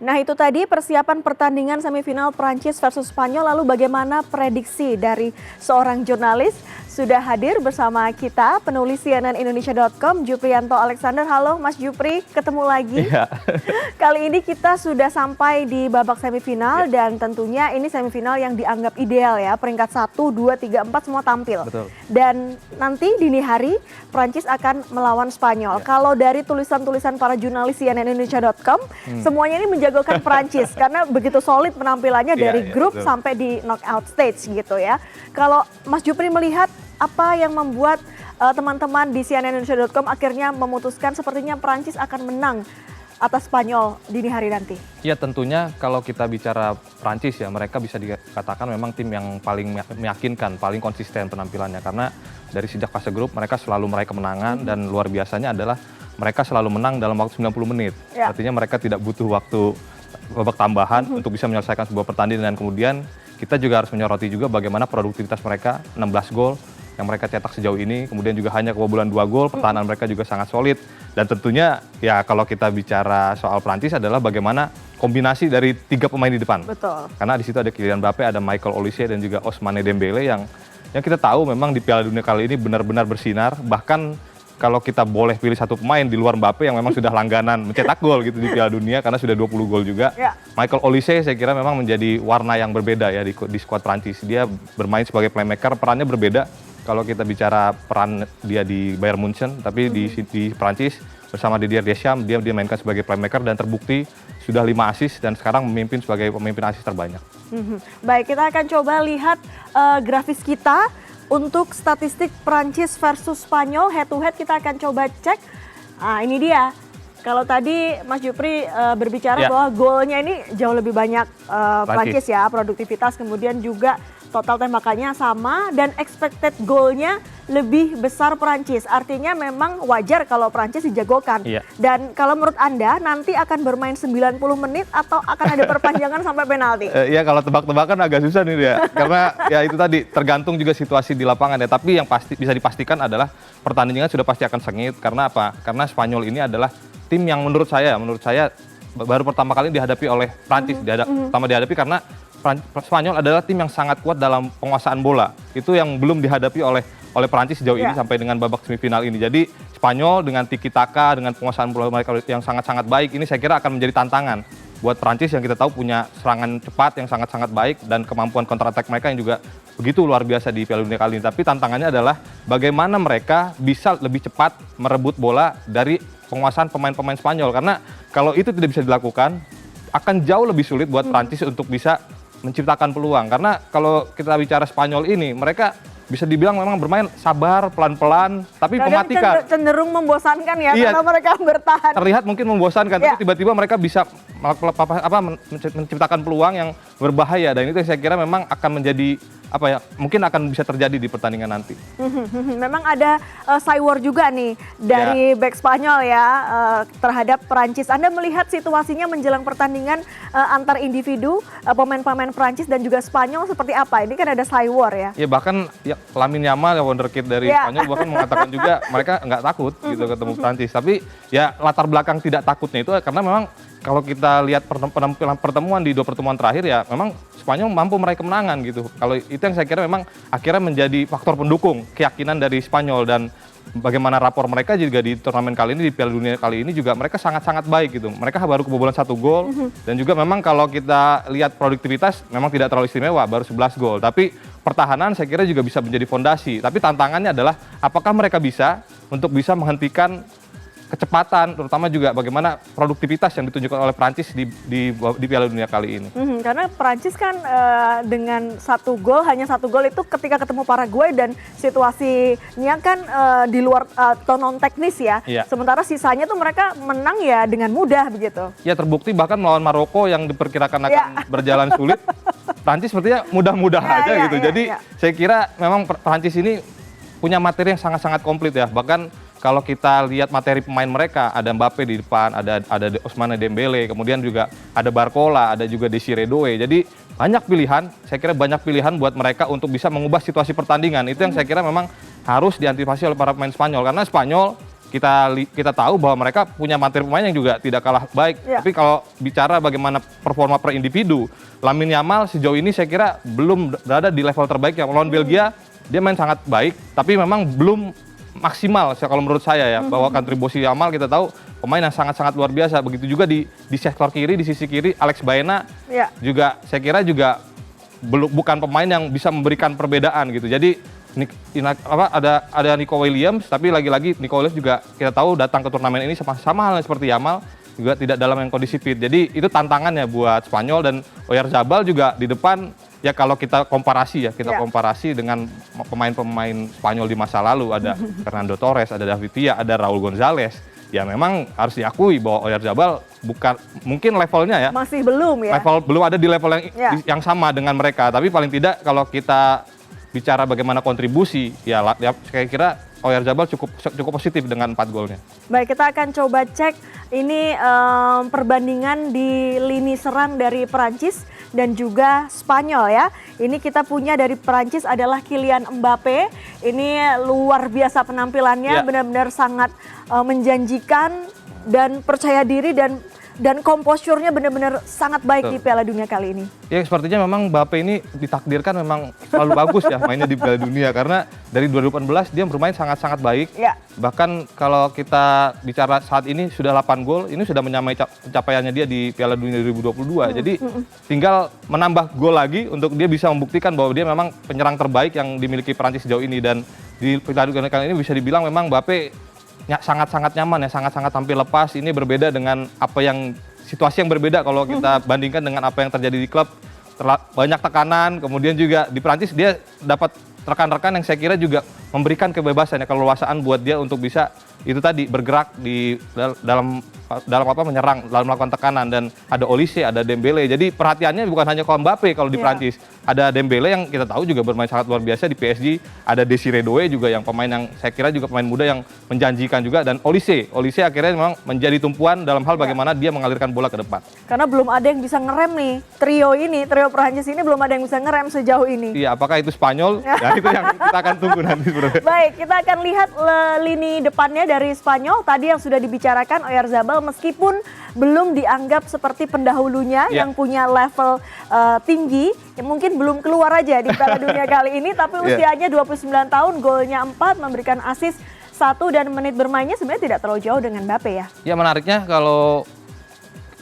Nah itu tadi persiapan pertandingan semifinal Prancis versus Spanyol. Lalu bagaimana prediksi dari seorang jurnalis? Sudah hadir bersama kita penulis CNNindonesia.com Juprianto Alexander. Halo Mas Jupri, ketemu lagi. Iya. Kali ini kita sudah sampai di babak semifinal dan tentunya ini semifinal yang dianggap ideal ya. Peringkat 1, 2, 3, 4 semua tampil. Betul. Dan nanti dini hari Prancis akan melawan Spanyol. Kalau dari tulisan-tulisan para jurnalis CNNindonesia.com semuanya ini menjagokan Prancis karena begitu solid penampilannya dari grup betul. sampai di knockout stage gitu ya. Kalau Mas Jupri melihat apa yang membuat teman-teman di CNNindonesia.com akhirnya memutuskan sepertinya Prancis akan menang atas Spanyol dini hari nanti? Ya tentunya kalau kita bicara Prancis ya, mereka bisa dikatakan memang tim yang paling meyakinkan, paling konsisten penampilannya. Karena dari sejak fase grup mereka selalu meraih kemenangan dan luar biasanya adalah mereka selalu menang dalam waktu 90 menit. Artinya mereka tidak butuh waktu babak tambahan untuk bisa menyelesaikan sebuah pertandingan. Dan kemudian kita juga harus menyoroti juga bagaimana produktivitas mereka, 16 gol yang mereka cetak sejauh ini, kemudian juga hanya kebobolan 2 gol, pertahanan mereka juga sangat solid. Dan tentunya ya kalau kita bicara soal Prancis adalah bagaimana kombinasi dari 3 pemain di depan. Betul. Karena di situ ada Kylian Mbappe, ada Michael Olise dan juga Ousmane Dembele yang kita tahu memang di Piala Dunia kali ini benar-benar bersinar. Bahkan kalau kita boleh pilih satu pemain di luar Mbappe yang memang sudah langganan mencetak gol gitu di Piala Dunia karena sudah 20 gol juga. Michael Olise saya kira memang menjadi warna yang berbeda ya di skuad Prancis. Dia bermain sebagai playmaker, perannya berbeda. Kalau kita bicara peran dia di Bayern Munchen, tapi di Prancis bersama Didier Deschamps dia mainkan sebagai playmaker dan terbukti sudah 5 assist dan sekarang memimpin sebagai pemimpin assist terbanyak. Baik, kita akan coba lihat grafis kita untuk statistik Prancis versus Spanyol head to head. Kita akan coba cek. Nah ini dia. Kalau tadi Mas Jupri berbicara bahwa golnya ini jauh lebih banyak Prancis ya, produktivitas kemudian juga total tembakannya sama dan expected goalnya lebih besar Prancis. Artinya memang wajar kalau Prancis dijagokan. Dan kalau menurut Anda nanti akan bermain 90 menit atau akan ada perpanjangan sampai penalti? Ya kalau tebak-tebakan agak susah nih dia. Karena ya itu tadi tergantung juga situasi di lapangan ya. Tapi yang pasti bisa dipastikan adalah pertandingan sudah pasti akan sengit. Karena apa? Karena Spanyol ini adalah tim yang menurut saya baru pertama kali dihadapi oleh Prancis. Pertama dihadapi karena Spanyol adalah tim yang sangat kuat dalam penguasaan bola. Itu yang belum dihadapi oleh Prancis sejauh ini sampai dengan babak semifinal ini. Jadi Spanyol dengan tiki taka, dengan penguasaan bola mereka yang sangat-sangat baik, ini saya kira akan menjadi tantangan buat Prancis yang kita tahu punya serangan cepat yang sangat-sangat baik dan kemampuan counter attack mereka yang juga begitu luar biasa di Piala Dunia kali ini. Tapi tantangannya adalah bagaimana mereka bisa lebih cepat merebut bola dari penguasaan pemain-pemain Spanyol. Karena kalau itu tidak bisa dilakukan, akan jauh lebih sulit buat Prancis untuk bisa menciptakan peluang. Karena kalau kita bicara Spanyol ini, mereka bisa dibilang memang bermain sabar, pelan-pelan, tapi mematikan. Cenderung membosankan ya, karena mereka bertahan. Terlihat mungkin membosankan, tapi tiba-tiba mereka bisa menciptakan peluang yang berbahaya. Dan itu saya kira memang akan menjadi mungkin akan bisa terjadi di pertandingan nanti. Memang ada cywar juga nih dari back Spanyol ya terhadap Prancis. Anda melihat situasinya menjelang pertandingan antar individu pemain-pemain Prancis dan juga Spanyol seperti apa? Ini kan ada cywar ya. Ya bahkan Lamine Yamal wonderkid dari Spanyol bahkan mengatakan juga mereka nggak takut gitu ketemu Prancis. Tapi ya latar belakang tidak takutnya itu karena memang kalau kita lihat pertemuan di 2 pertemuan terakhir ya memang Spanyol mampu meraih kemenangan gitu. Kalau itu yang saya kira memang akhirnya menjadi faktor pendukung keyakinan dari Spanyol dan bagaimana rapor mereka juga di turnamen kali ini, di Piala Dunia kali ini juga mereka sangat-sangat baik gitu. Mereka baru kebobolan 1 gol dan juga memang kalau kita lihat produktivitas memang tidak terlalu istimewa, baru 11 gol. Tapi pertahanan saya kira juga bisa menjadi fondasi. Tapi tantangannya adalah apakah mereka bisa menghentikan kecepatan, terutama juga bagaimana produktivitas yang ditunjukkan oleh Prancis di Piala Dunia kali ini. Karena Prancis kan dengan 1 gol, hanya 1 gol itu ketika ketemu Paraguay dan situasinya kan di luar atau non teknis ya. Sementara sisanya tuh mereka menang ya dengan mudah begitu. Ya terbukti bahkan melawan Maroko yang diperkirakan akan berjalan sulit, Prancis sepertinya mudah-mudah aja gitu. Jadi saya kira memang Prancis ini punya materi yang sangat-sangat komplit ya. Bahkan kalau kita lihat materi pemain mereka, ada Mbappe di depan, ada Ousmane Dembele, kemudian juga ada Barcola, ada juga Desiré Doué. Jadi banyak pilihan, saya kira banyak pilihan buat mereka untuk bisa mengubah situasi pertandingan. Itu yang saya kira memang harus diantisipasi oleh para pemain Spanyol. Karena Spanyol kita tahu bahwa mereka punya materi pemain yang juga tidak kalah baik. Tapi kalau bicara bagaimana performa per individu, Lamine Yamal sejauh ini saya kira belum berada di level terbaik. Yang lawan Belgia dia main sangat baik, tapi memang belum maksimal kalau menurut saya ya, bahwa kontribusi Yamal kita tahu pemain yang sangat-sangat luar biasa. Begitu juga di sektor kiri, di sisi kiri Alex Baena juga saya kira juga bukan pemain yang bisa memberikan perbedaan gitu. Jadi ada Nico Williams, tapi lagi-lagi Nico Williams juga kita tahu datang ke turnamen ini sama halnya seperti Yamal, juga tidak dalam yang kondisi fit. Jadi itu tantangannya buat Spanyol, dan Oyarzabal juga di depan. Ya kalau kita komparasi komparasi dengan pemain-pemain Spanyol di masa lalu, ada Fernando Torres, ada David Villa, ada Raul Gonzalez. Ya memang harus diakui bahwa Oyarzabal bukan, mungkin levelnya ya masih belum ya. Belum ada di level yang sama dengan mereka. Tapi paling tidak kalau kita bicara bagaimana kontribusi, ya saya kira Oyarzabal cukup positif dengan 4 golnya. Baik, kita akan coba cek ini perbandingan di lini serang dari Perancis dan juga Spanyol ya. Ini kita punya dari Perancis adalah Kylian Mbappe. Ini luar biasa penampilannya, benar-benar sangat menjanjikan dan percaya diri, dan komposurnya benar-benar sangat baik di Piala Dunia kali ini. Ya sepertinya memang Mbappe ini ditakdirkan memang selalu bagus ya mainnya di Piala Dunia, karena dari 2018 dia bermain sangat-sangat baik. Bahkan kalau kita bicara saat ini sudah 8 gol, ini sudah menyamai pencapaiannya dia di Piala Dunia 2022. Jadi tinggal menambah gol lagi untuk dia bisa membuktikan bahwa dia memang penyerang terbaik yang dimiliki Perancis sejauh ini. Dan di Piala Dunia kali ini bisa dibilang memang Mbappe sangat-sangat nyaman ya, sangat-sangat tampil lepas. Ini berbeda dengan situasi yang berbeda kalau kita bandingkan dengan apa yang terjadi di klub. Banyak tekanan, kemudian juga di Prancis dia dapat rekan-rekan yang saya kira juga memberikan kebebasan ya, keleluasaan buat dia untuk bisa itu tadi bergerak di dalam menyerang, dalam melakukan tekanan. Dan ada Olise, ada Dembele. Jadi perhatiannya bukan hanya kalau Mbappe kalau di Prancis. Ada Dembele yang kita tahu juga bermain sangat luar biasa di PSG. Ada Desiree Doué juga yang pemain yang saya kira juga pemain muda yang menjanjikan juga. Dan Olise akhirnya memang menjadi tumpuan dalam hal bagaimana dia mengalirkan bola ke depan. Karena belum ada yang bisa ngerem nih, trio Perancis ini belum ada yang bisa ngerem sejauh ini. Iya, apakah itu Spanyol? Ya itu yang kita akan tunggu nanti sebenarnya. Baik, kita akan lihat lini depannya dari Spanyol. Tadi yang sudah dibicarakan Oyarzabal, meskipun belum dianggap seperti pendahulunya yang punya level tinggi, yang mungkin belum keluar aja di Piala Dunia kali ini, tapi usianya 29 tahun, golnya 4, memberikan assist 1, dan menit bermainnya sebenarnya tidak terlalu jauh dengan Mbappe ya. Ya menariknya kalau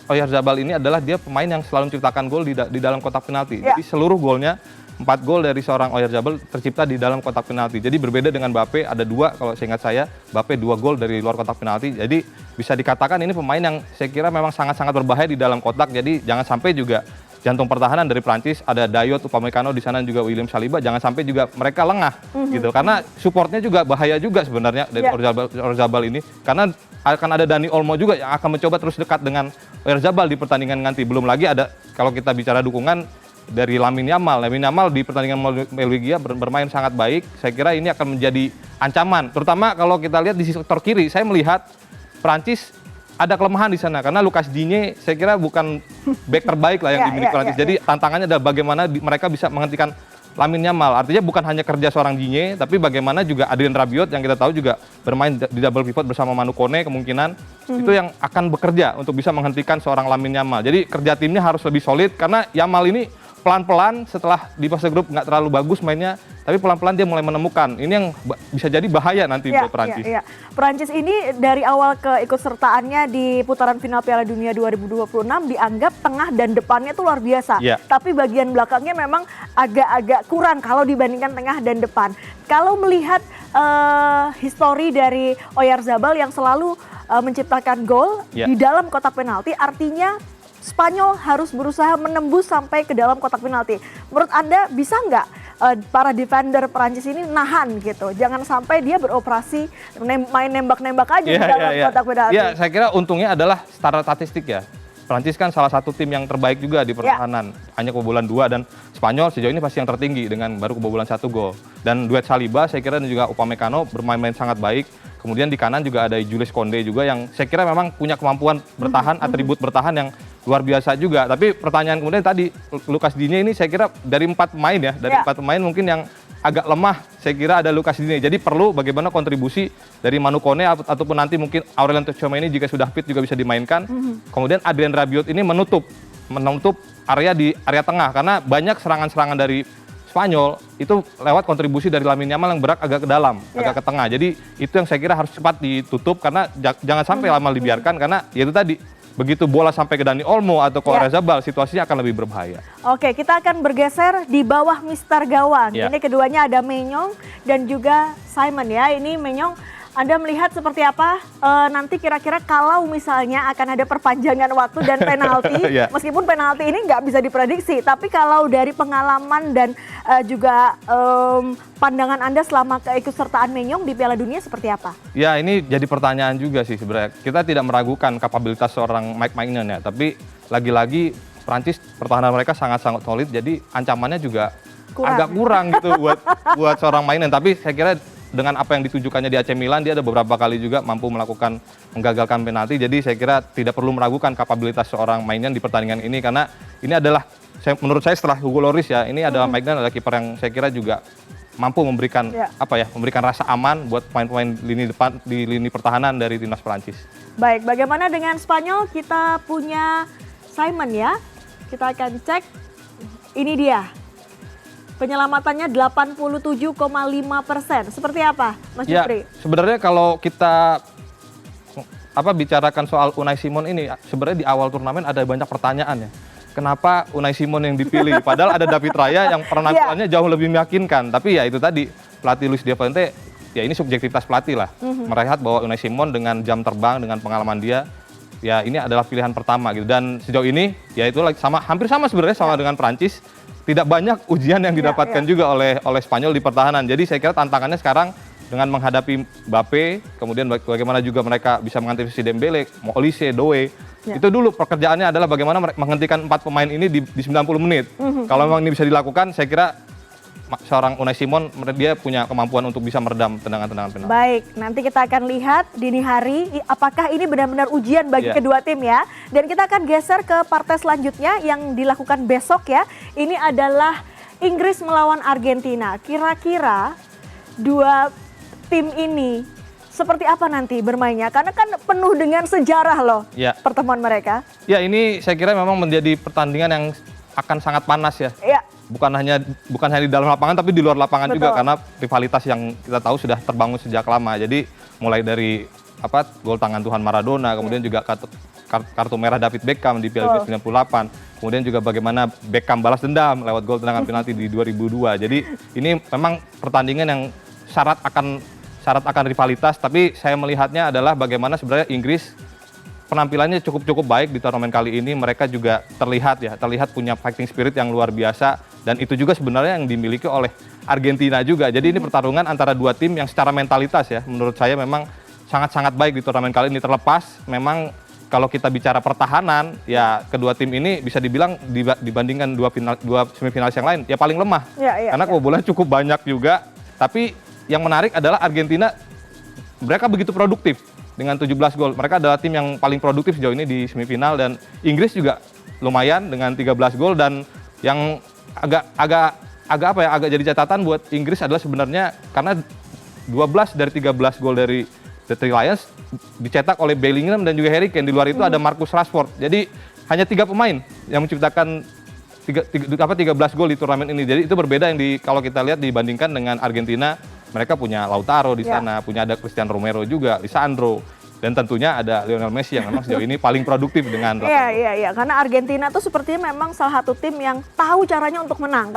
Oyarzabal ini adalah dia pemain yang selalu menciptakan gol di dalam kotak penalti. Jadi seluruh golnya, 4 gol dari seorang Oyarzabal tercipta di dalam kotak penalti. Jadi berbeda dengan Mbappe, ada 2 kalau seingat saya, Mbappe 2 gol dari luar kotak penalti. Jadi bisa dikatakan ini pemain yang saya kira memang sangat-sangat berbahaya di dalam kotak. Jadi jangan sampai juga jantung pertahanan dari Prancis, ada Dayot, Upamecano di sana, juga William Saliba, jangan sampai juga mereka lengah gitu. Karena supportnya juga bahaya juga sebenarnya dari Oyarzabal ini. Karena akan ada Dani Olmo juga yang akan mencoba terus dekat dengan Oyarzabal di pertandingan nanti. Belum lagi ada, kalau kita bicara dukungan dari Lamine Yamal di pertandingan Belgia bermain sangat baik. Saya kira ini akan menjadi ancaman, terutama kalau kita lihat di sektor kiri. Saya melihat Prancis ada kelemahan di sana karena Lucas Digne saya kira bukan back terbaik lah yang dimiliki Prancis. Jadi tantangannya adalah bagaimana mereka bisa menghentikan Lamine Yamal. Artinya bukan hanya kerja seorang Digne, tapi bagaimana juga Adrien Rabiot yang kita tahu juga bermain di double pivot bersama Manu Kone kemungkinan itu yang akan bekerja untuk bisa menghentikan seorang Lamine Yamal. Jadi kerja timnya harus lebih solid karena Yamal ini pelan-pelan setelah di fase grup nggak terlalu bagus mainnya, tapi pelan-pelan dia mulai menemukan. Ini yang bisa jadi bahaya nanti buat Perancis. Perancis ini dari awal keikutsertaannya di putaran final Piala Dunia 2026 dianggap tengah dan depannya tuh luar biasa. Tapi bagian belakangnya memang agak-agak kurang kalau dibandingkan tengah dan depan. Kalau melihat histori dari Oyarzabal yang selalu menciptakan gol di dalam kotak penalti, artinya Spanyol harus berusaha menembus sampai ke dalam kotak penalti. Menurut Anda bisa nggak para defender Perancis ini nahan gitu? Jangan sampai dia beroperasi main nembak-nembak aja di dalam kotak penalti. Ya, saya kira untungnya adalah secara statistik ya. Perancis kan salah satu tim yang terbaik juga di pertahanan. Hanya kebobolan 2, dan Spanyol sejauh ini pasti yang tertinggi dengan baru kebobolan 1 gol. Dan duet Saliba saya kira dan juga Upamecano bermain-main sangat baik. Kemudian di kanan juga ada Jules Koundé juga yang saya kira memang punya kemampuan bertahan, atribut bertahan yang luar biasa juga. Tapi pertanyaan kemudian tadi Lucas Digne ini saya kira dari 4 pemain ya, dari 4 pemain mungkin yang agak lemah, saya kira ada Lucas Digne. Jadi perlu bagaimana kontribusi dari Manu Kone ataupun nanti mungkin Aurelien Tchouaméni jika sudah fit juga bisa dimainkan. Kemudian Adrien Rabiot ini menutup area di area tengah karena banyak serangan-serangan dari Spanyol itu lewat kontribusi dari Lamine Yamal yang berat agak ke dalam, agak ke tengah. Jadi itu yang saya kira harus cepat ditutup karena jangan sampai lama dibiarkan karena ya itu tadi begitu bola sampai ke Dani Olmo atau ke Oyarzabal, situasinya akan lebih berbahaya. Oke, kita akan bergeser di bawah Mister Gawang. Ini keduanya ada Maignan dan juga Simon ya. Ini Maignan, Anda melihat seperti apa nanti kira-kira kalau misalnya akan ada perpanjangan waktu dan penalti. Meskipun penalti ini nggak bisa diprediksi, tapi kalau dari pengalaman dan juga pandangan Anda selama keikutsertaan Maignan di Piala Dunia seperti apa? Ya, ini jadi pertanyaan juga sih sebenarnya. Kita tidak meragukan kapabilitas seorang Mike Maignan ya, tapi lagi-lagi Prancis pertahanan mereka sangat-sangat solid, jadi ancamannya juga agak kurang gitu buat seorang Maignan. Tapi saya kira dengan apa yang ditujukannya di AC Milan, dia ada beberapa kali juga mampu melakukan menggagalkan penalti. Jadi saya kira tidak perlu meragukan kapabilitas seorang Maignan di pertandingan ini karena ini adalah menurut saya setelah Hugo Lloris ya, ini adalah Maignan adalah kiper yang saya kira juga mampu memberikan memberikan rasa aman buat pemain-pemain lini depan di lini pertahanan dari timnas Prancis. Baik, bagaimana dengan Spanyol? Kita punya Simon ya. Kita akan cek. Ini dia. Penyelamatannya 87,5%. Seperti apa, Mas Jupri? Ya, sebenarnya kalau kita bicarakan soal Unai Simon ini, sebenarnya di awal turnamen ada banyak pertanyaan ya. Kenapa Unai Simon yang dipilih? Padahal ada David Raya yang penampilannya jauh lebih meyakinkan. Tapi ya itu tadi, pelatih Luis de Fuente, ya ini subjektivitas pelatih lah. Melihat bahwa Unai Simon dengan jam terbang, dengan pengalaman dia, ya ini adalah pilihan pertama gitu. Dan sejauh ini, ya itu hampir sama sebenarnya sama dengan Prancis. Tidak banyak ujian yang didapatkan juga oleh Spanyol di pertahanan. Jadi saya kira tantangannya sekarang dengan menghadapi Mbappe, kemudian bagaimana juga mereka bisa mengantisipasi Dembele, Olise, Doué. Itu dulu pekerjaannya adalah bagaimana menghentikan 4 pemain ini di 90 menit. Kalau memang ini bisa dilakukan, saya kira seorang Unai Simon dia punya kemampuan untuk bisa meredam tendangan-tendangan penalti. Baik, nanti kita akan lihat dini hari apakah ini benar-benar ujian bagi kedua tim ya. Dan kita akan geser ke partai selanjutnya yang dilakukan besok ya. Ini adalah Inggris melawan Argentina. Kira-kira dua tim ini seperti apa nanti bermainnya? Karena kan penuh dengan sejarah loh pertemuan mereka. Ya, ini saya kira memang menjadi pertandingan yang akan sangat panas ya. Bukan hanya di dalam lapangan tapi di luar lapangan juga karena rivalitas yang kita tahu sudah terbangun sejak lama. Jadi mulai dari gol tangan Tuhan Maradona, kemudian juga kartu merah David Beckham di Piala Dunia 98. Kemudian juga bagaimana Beckham balas dendam lewat gol tendangan penalti di 2002. Jadi ini memang pertandingan yang syarat akan rivalitas, tapi saya melihatnya adalah bagaimana sebenarnya Inggris penampilannya cukup baik di turnamen kali ini. Mereka juga terlihat punya fighting spirit yang luar biasa dan itu juga sebenarnya yang dimiliki oleh Argentina juga. Jadi ini pertarungan antara dua tim yang secara mentalitas ya menurut saya memang sangat-sangat baik di turnamen kali ini. Terlepas memang kalau kita bicara pertahanan ya kedua tim ini bisa dibilang dibandingkan dua semifinalis yang lain ya paling lemah. Karena kebobolan cukup banyak juga. Tapi yang menarik adalah Argentina mereka begitu produktif. Dengan 17 gol, mereka adalah tim yang paling produktif sejauh ini di semifinal dan Inggris juga lumayan dengan 13 gol dan yang agak jadi catatan buat Inggris adalah sebenarnya karena 12 dari 13 gol dari The Three Lions dicetak oleh Bellingham dan juga Harry Kane. Di luar itu ada Marcus Rashford. Jadi hanya 3 pemain yang menciptakan 13 gol di turnamen ini. Jadi itu berbeda yang kalau kita lihat dibandingkan dengan Argentina. Mereka punya Lautaro di sana, punya ada Cristiano Romero juga, Lisandro, dan tentunya ada Lionel Messi yang memang sejauh ini paling produktif dengan. Iya, karena Argentina tuh sepertinya memang salah satu tim yang tahu caranya untuk menang,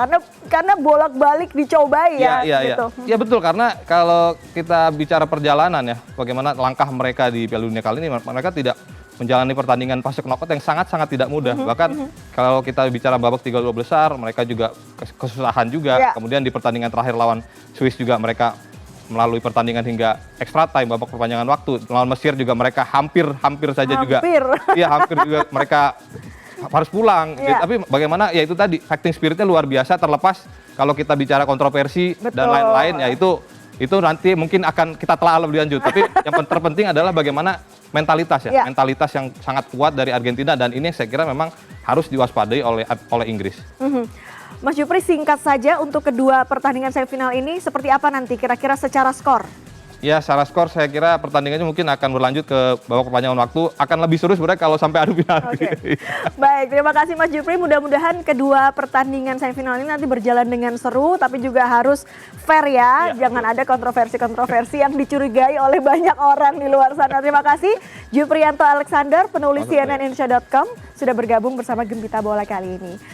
karena bolak-balik dicobai gitu. Iya betul, karena kalau kita bicara perjalanan ya, bagaimana langkah mereka di Piala Dunia kali ini, mereka tidak menjalani pertandingan fase knockout yang sangat-sangat tidak mudah. Bahkan kalau kita bicara babak 32 besar, mereka juga kesusahan juga. Kemudian di pertandingan terakhir lawan Swiss juga mereka melalui pertandingan hingga extra time, babak perpanjangan waktu. Lawan Mesir juga mereka hampir saja juga. Iya, hampir juga mereka harus pulang. Tapi bagaimana ya itu tadi fighting spiritnya luar biasa. Terlepas kalau kita bicara kontroversi dan lain-lain ya itu nanti mungkin akan kita telah lebih lanjut. Tapi yang terpenting adalah bagaimana mentalitas ya. Mentalitas yang sangat kuat dari Argentina dan ini saya kira memang harus diwaspadai oleh Inggris. Mas Jupri, singkat saja untuk kedua pertandingan semifinal ini seperti apa nanti kira-kira secara skor? Ya, secara skor saya kira pertandingannya mungkin akan berlanjut ke babak perpanjangan waktu. Akan lebih seru sebenarnya kalau sampai adu penalti. Oke. Baik, terima kasih Mas Jupri. Mudah-mudahan kedua pertandingan semifinal ini nanti berjalan dengan seru, tapi juga harus fair ya. Jangan ada kontroversi-kontroversi yang dicurigai oleh banyak orang di luar sana. Terima kasih Juprianto Alexander, penulis CNNindonesia.com, sudah bergabung bersama Gempita Bola kali ini.